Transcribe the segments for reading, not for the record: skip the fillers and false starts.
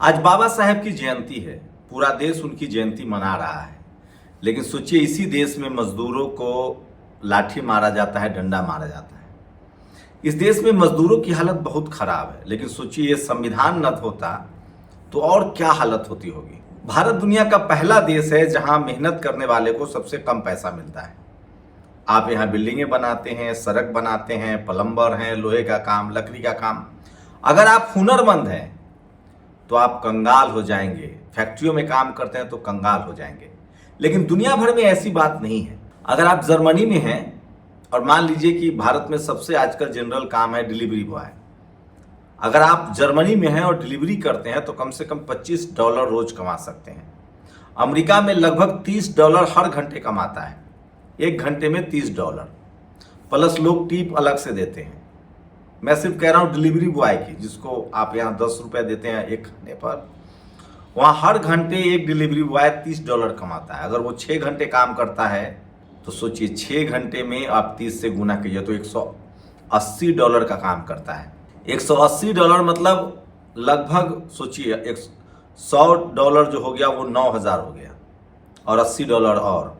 आज बाबा साहेब की जयंती है। पूरा देश उनकी जयंती मना रहा है। लेकिन सोचिए, इसी देश में मजदूरों को लाठी मारा जाता है, डंडा मारा जाता है। इस देश में मजदूरों की हालत बहुत खराब है। लेकिन सोचिए, ये संविधान न होता तो और क्या हालत होती होगी। भारत दुनिया का पहला देश है जहां मेहनत करने वाले को सबसे कम पैसा मिलता है। आप यहाँ बिल्डिंगें बनाते हैं, सड़क बनाते हैं, प्लम्बर हैं, लोहे का काम, लकड़ी का काम। अगर आप हुनरमंद हैं तो आप कंगाल हो जाएंगे। फैक्ट्रियों में काम करते हैं तो कंगाल हो जाएंगे। लेकिन दुनिया भर में ऐसी बात नहीं है। अगर आप जर्मनी में हैं और मान लीजिए कि भारत में सबसे आजकल जनरल काम है डिलीवरी बॉय। अगर आप जर्मनी में हैं और डिलीवरी करते हैं तो कम से कम $25 रोज कमा सकते हैं। अमेरिका में लगभग $30 हर घंटे कमाता है। एक घंटे में $30 प्लस लोग टिप अलग से देते हैं। मैं सिर्फ कह रहा हूं डिलीवरी बॉय की, जिसको आप यहाँ ₹10 देते हैं एक घंटे पर, वहाँ हर घंटे एक डिलीवरी बॉय $30 कमाता है। अगर वो 6 घंटे काम करता है तो सोचिए 6 घंटे में आप 30 से गुना कीजिए तो $180 का काम करता है। $180 मतलब लगभग सोचिए $100 जो हो गया वो 9,000 हो गया और $80 और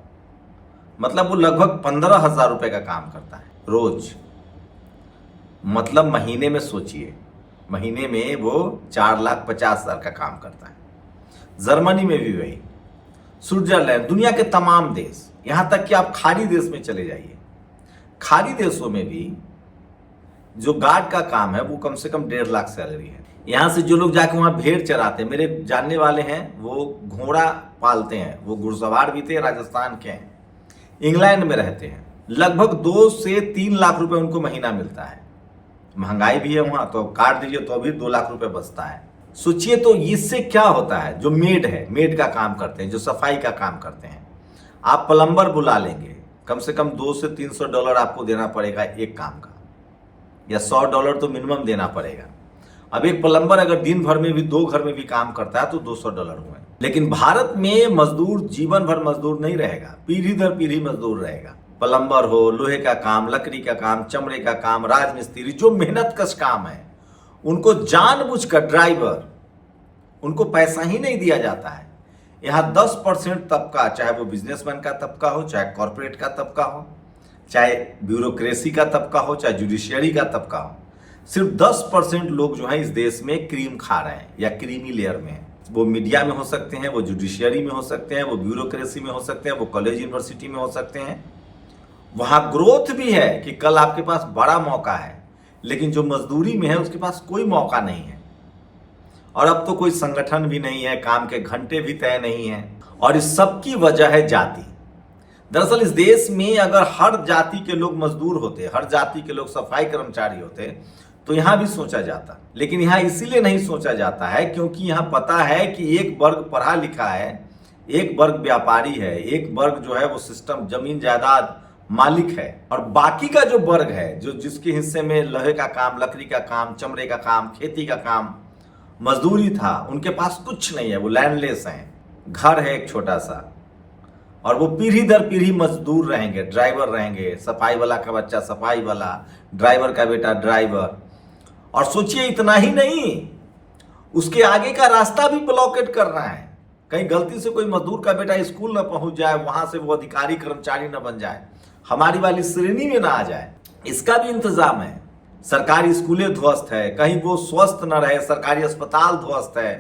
मतलब वो लगभग 15,000 रुपये का काम करता है रोज। मतलब महीने में सोचिए, महीने में वो 4,50,000 का काम करता है। जर्मनी में भी वही, स्विट्जरलैंड, दुनिया के तमाम देश, यहां तक कि आप खाड़ी देश में चले जाइए, खाड़ी देशों में भी जो गार्ड का काम है वो कम से कम 1.5 लाख सैलरी है। यहां से जो लोग जाके वहां भेड़ चराते हैं, मेरे जानने वाले हैं, वो घोड़ा पालते हैं, वो घुड़सवार भी थे, राजस्थान के हैं, इंग्लैंड में रहते हैं। लगभग 2 से 3 लाख रुपए उनको महीना मिलता है। महंगाई भी है वहां, तो काट दीजिए तो अभी 2 लाख रुपए बचता है। सोचिए तो इससे क्या होता है। जो मेड है, मेड का काम करते हैं, जो सफाई का काम करते हैं, आप प्लम्बर बुला लेंगे, कम से कम $200 से $300 आपको देना पड़ेगा एक काम का, या $100 तो मिनिमम देना पड़ेगा। अब एक प्लम्बर अगर दिन भर में भी 2 घर में भी काम करता है तो $200 हुए। लेकिन भारत में मजदूर जीवन भर मजदूर नहीं रहेगा, पीढ़ी दर पीढ़ी मजदूर रहेगा। प्लम्बर हो, लोहे का काम, लकड़ी का काम, चमड़े का काम, राजमिस्त्री, जो मेहनत कश काम है, उनको जानबूझकर ड्राइवर, उनको पैसा ही नहीं दिया जाता है। यहाँ 10% तबका, चाहे वो बिजनेसमैन का तबका हो, चाहे कॉरपोरेट का तबका हो, चाहे ब्यूरोक्रेसी का तबका हो, चाहे जुडिशियरी का तबका हो, सिर्फ 10% लोग जो है इस देश में क्रीम खा रहे हैं या क्रीमी लेयर में है। वो मीडिया में हो सकते हैं, वो जुडिशियरी में हो सकते हैं, वो ब्यूरोक्रेसी में हो सकते हैं, वो कॉलेज यूनिवर्सिटी में हो सकते हैं। वहां ग्रोथ भी है कि कल आपके पास बड़ा मौका है, लेकिन जो मजदूरी में है उसके पास कोई मौका नहीं है। और अब तो कोई संगठन भी नहीं है, काम के घंटे भी तय नहीं है, और इस सब की वजह है जाति। दरअसल इस देश में अगर हर जाति के लोग मजदूर होते, हर जाति के लोग सफाई कर्मचारी होते, तो यहां भी सोचा जाता। लेकिन यहां इसीलिए नहीं सोचा जाता है क्योंकि यहां पता है कि एक वर्ग पढ़ा लिखा है, एक वर्ग व्यापारी है, एक वर्ग जो है वो सिस्टम जमीन जायदाद मालिक है, और बाकी का जो वर्ग है, जो जिसके हिस्से में लोहे का काम, लकड़ी का काम, चमड़े का काम, खेती का काम, मजदूरी था, उनके पास कुछ नहीं है, वो लैंडलेस हैं। घर है एक छोटा सा, और वो पीढ़ी दर पीढ़ी मजदूर रहेंगे, ड्राइवर रहेंगे, सफाई वाला का बच्चा सफाई वाला, ड्राइवर का बेटा ड्राइवर। और सोचिए इतना ही नहीं, उसके आगे का रास्ता भी ब्लॉकेट कर रहा है। कहीं गलती से कोई मजदूर का बेटा स्कूल न पहुंच जाए, वहां से वो अधिकारी कर्मचारी न बन जाए, हमारी वाली श्रेणी में ना आ जाए, इसका भी इंतजाम है। सरकारी स्कूलें ध्वस्त है, कहीं वो स्वस्थ न रहे, सरकारी अस्पताल ध्वस्त है,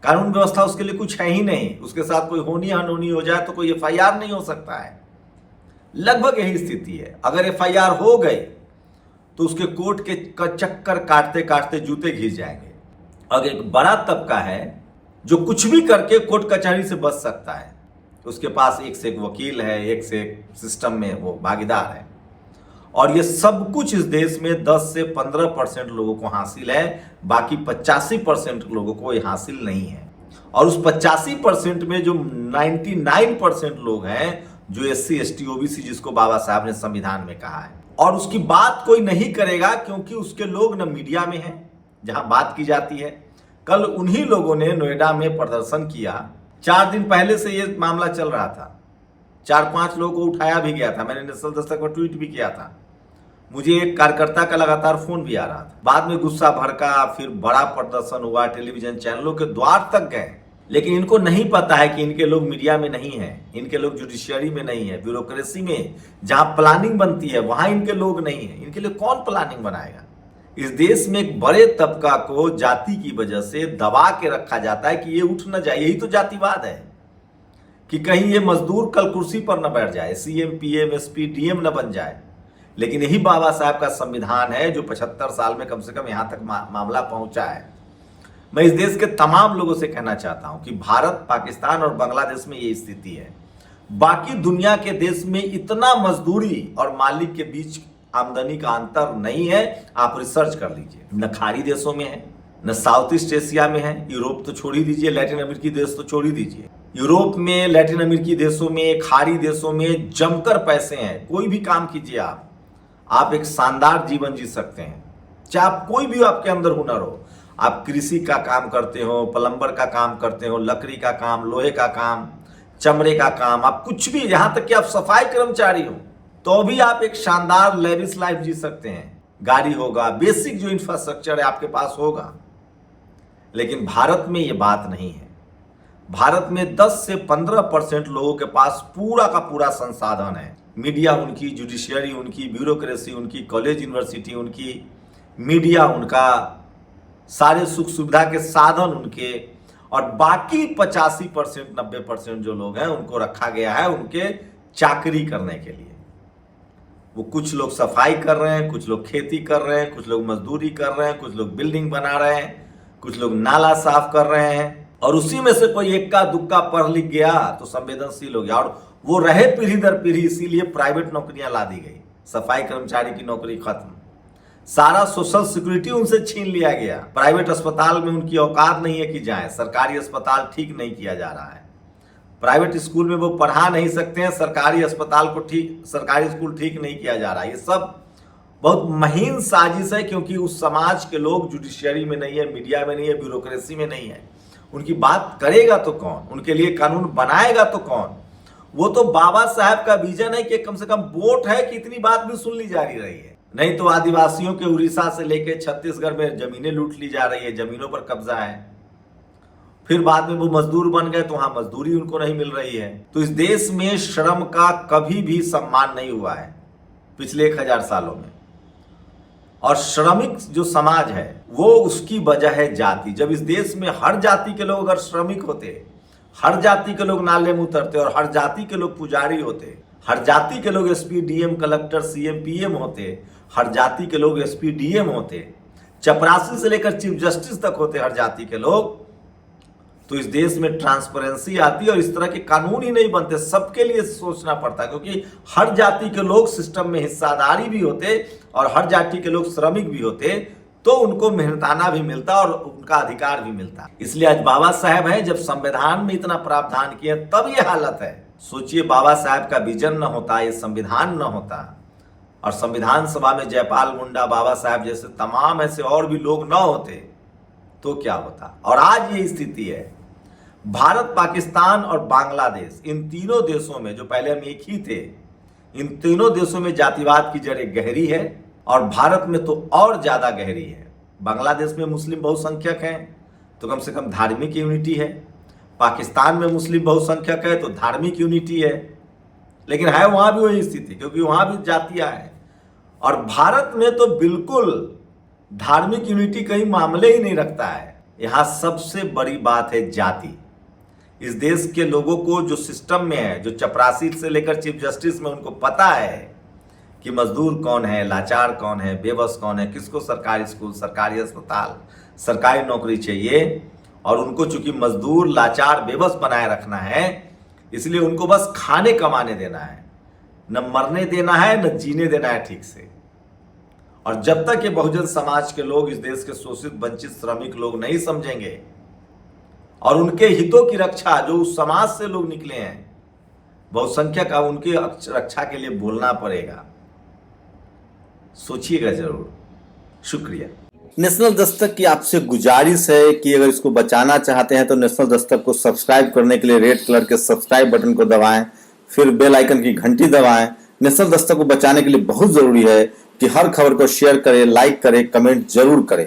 कानून व्यवस्था उसके लिए कुछ है ही नहीं। उसके साथ कोई होनी अनहोनी हो जाए तो कोई FIR नहीं हो सकता है। लगभग यही स्थिति है। अगर FIR हो गई तो उसके कोर्ट के चक्कर काटते काटते जूते घिस जाएंगे। अगर एक बड़ा तबका है जो कुछ भी करके कोर्ट कचहरी से बच सकता है, उसके पास एक से एक वकील है, एक से एक सिस्टम में वो भागीदार है, और ये सब कुछ इस देश में 10 से 15% लोगों को हासिल है, बाकी 85% लोगों को ये हासिल नहीं है। और उस 85% में जो 99% लोग हैं, जो SC ST OBC, जिसको बाबा साहब ने संविधान में कहा है, और उसकी बात कोई नहीं करेगा क्योंकि उसके लोग न मीडिया में हैं जहां बात की जाती है। कल उन्हीं लोगों ने नोएडा में प्रदर्शन किया। 4 दिन पहले से ये मामला चल रहा था, 4-5 लोगों को उठाया भी गया था, मैंने नेशनल दस्तक पर ट्वीट भी किया था। मुझे एक कार्यकर्ता का लगातार फोन भी आ रहा था, बाद में गुस्सा भड़का, फिर बड़ा प्रदर्शन हुआ, टेलीविजन चैनलों के द्वार तक गए। लेकिन इनको नहीं पता है कि इनके लोग मीडिया में नहीं है, इनके लोग जुडिशियरी में नहीं है, ब्यूरोक्रेसी में जहां प्लानिंग बनती है वहां इनके लोग नहीं है। इनके लिए कौन प्लानिंग बनाएगा? इस देश में एक बड़े तबका को जाति की वजह से दबा के रखा जाता है कि ये उठ न जाए। यही तो जातिवाद है कि कहीं ये मजदूर कल कुर्सी पर न बैठ जाए, सीएम, पीएम, एसपी, डीएम न बन जाए। लेकिन यही बाबा साहब का संविधान है जो 75 साल में कम से कम यहां तक मामला पहुंचा है। मैं इस देश के तमाम लोगों से कहना चाहता हूं कि भारत, पाकिस्तान और बांग्लादेश में ये स्थिति है। बाकी दुनिया के देश में इतना मजदूरी और मालिक के बीच आमदनी का अंतर नहीं है। आप रिसर्च कर लीजिए, न खाड़ी देशों में है, न साउथ ईस्ट एशिया में है। यूरोप तो छोड़ ही दीजिए, लैटिन अमेरिकी देश तो छोड़ ही दीजिए। यूरोप में, लैटिन अमेरिकी देशों में, खाड़ी देशों में जमकर पैसे हैं। कोई भी काम कीजिए आप एक शानदार जीवन जी सकते हैं। चाहे आप कोई भी आपके अंदर हुनर हो, आप कृषि का काम करते हो, प्लम्बर का काम करते हो, लकड़ी का काम, लोहे का काम, चमड़े का काम, आप कुछ भी, यहां तक कि आप सफाई कर्मचारी हो, तो भी आप एक शानदार लेविश लाइफ जी सकते हैं। गाड़ी होगा, बेसिक जो इंफ्रास्ट्रक्चर है आपके पास होगा। लेकिन भारत में ये बात नहीं है। भारत में 10 से 15% लोगों के पास पूरा का पूरा संसाधन है। मीडिया उनकी, जुडिशियरी उनकी, ब्यूरोक्रेसी उनकी, कॉलेज यूनिवर्सिटी उनकी, मीडिया उनका, सारे सुख सुविधा के साधन उनके, और बाकी 85%, 90% जो लोग हैं उनको रखा गया है उनके चाकरी करने के लिए। वो कुछ लोग सफाई कर रहे हैं, कुछ लोग खेती कर रहे हैं, कुछ लोग मजदूरी कर रहे हैं, कुछ लोग बिल्डिंग बना रहे हैं, कुछ लोग नाला साफ कर रहे हैं। और उसी में से कोई इक्का दुक्का पढ़ लिख गया तो संवेदनशील हो गया, और वो रहे पीढ़ी दर पीढ़ी। इसीलिए प्राइवेट नौकरियां ला दी गई, सफाई कर्मचारी की नौकरी खत्म, सारा सोशल सिक्योरिटी उनसे छीन लिया गया। प्राइवेट अस्पताल में उनकी औकात नहीं है कि जाएं, सरकारी अस्पताल ठीक नहीं किया जा रहा है। प्राइवेट स्कूल में वो पढ़ा नहीं सकते हैं, सरकारी स्कूल ठीक नहीं किया जा रहा है। ये सब बहुत महीन साजिश है, क्योंकि उस समाज के लोग जुडिशियरी में नहीं है, मीडिया में नहीं है, ब्यूरोक्रेसी में नहीं है। उनकी बात करेगा तो कौन? उनके लिए कानून बनाएगा तो कौन? वो तो बाबा साहब का विजन है कि कम से कम वोट है कि इतनी बात भी सुन ली जा रही है। नहीं तो आदिवासियों के उड़ीसा से लेकर छत्तीसगढ़ में जमीनें लूट ली जा रही है, जमीनों पर कब्जा है। फिर बाद में वो मजदूर बन गए तो वहां मजदूरी उनको नहीं मिल रही है। तो इस देश में श्रम का कभी भी सम्मान नहीं हुआ है पिछले 1000 सालों में। और श्रमिक जो समाज है वो उसकी वजह है जाति। जब इस देश में हर जाति के लोग अगर श्रमिक होते, हर जाति के लोग नाले में उतरते और हर जाति के लोग पुजारी होते, हर जाति के लोग SP, DM, collector, CM, PM होते, हर जाति के लोग एसपी, डीएम होते, चपरासी से लेकर चीफ जस्टिस तक होते हर जाति के लोग, तो इस देश में ट्रांसपेरेंसी आती और इस तरह के कानून ही नहीं बनते। सबके लिए सोचना पड़ता, क्योंकि हर जाति के लोग सिस्टम में हिस्सादारी भी होते और हर जाति के लोग श्रमिक भी होते, तो उनको मेहनताना भी मिलता और उनका अधिकार भी मिलता। इसलिए आज बाबा साहब हैं, जब संविधान में इतना प्रावधान किया तब ये हालत है। सोचिए, बाबा साहब का विजन न होता, ये संविधान न होता, और संविधान सभा में जयपाल मुंडा, बाबा साहब जैसे तमाम ऐसे और भी लोग न होते तो क्या होता। और आज ये स्थिति है। भारत, पाकिस्तान और बांग्लादेश, इन तीनों देशों में, जो पहले हम एक ही थे, इन तीनों देशों में जातिवाद की जड़ें गहरी है और भारत में तो और ज्यादा गहरी है। बांग्लादेश में मुस्लिम बहुसंख्यक हैं तो कम से कम धार्मिक यूनिटी है, पाकिस्तान में मुस्लिम बहुसंख्यक है तो धार्मिक यूनिटी है, लेकिन है वहां भी वही स्थिति, क्योंकि वहां भी जातियां हैं। और भारत में तो बिल्कुल धार्मिक यूनिटी कहीं मामले ही नहीं रखता है। यहां सबसे बड़ी बात है जाति। इस देश के लोगों को जो सिस्टम में है, जो चपरासी से लेकर चीफ जस्टिस में, उनको पता है कि मजदूर कौन है, लाचार कौन है, बेबस कौन है, किसको सरकारी स्कूल, सरकारी अस्पताल, सरकारी नौकरी चाहिए। और उनको चूंकि मजदूर, लाचार, बेबस बनाए रखना है, इसलिए उनको बस खाने कमाने देना है, न मरने देना है, न जीने देना है ठीक से। और जब तक ये बहुजन समाज के लोग, इस देश के शोषित, वंचित, श्रमिक लोग नहीं समझेंगे और उनके हितों की रक्षा, जो उस समाज से लोग निकले हैं, बहुसंख्यक, उनकी रक्षा के लिए बोलना पड़ेगा। सोचिएगा जरूर। शुक्रिया। नेशनल दस्तक की आपसे गुजारिश है कि अगर इसको बचाना चाहते हैं तो नेशनल दस्तक को सब्सक्राइब करने के लिए रेड कलर के सब्सक्राइब बटन को दबाएं, फिर बेल आइकन की घंटी दबाएं। नेशनल दस्तक को बचाने के लिए बहुत जरूरी है कि हर खबर को शेयर करें, लाइक करें, कमेंट जरूर करें।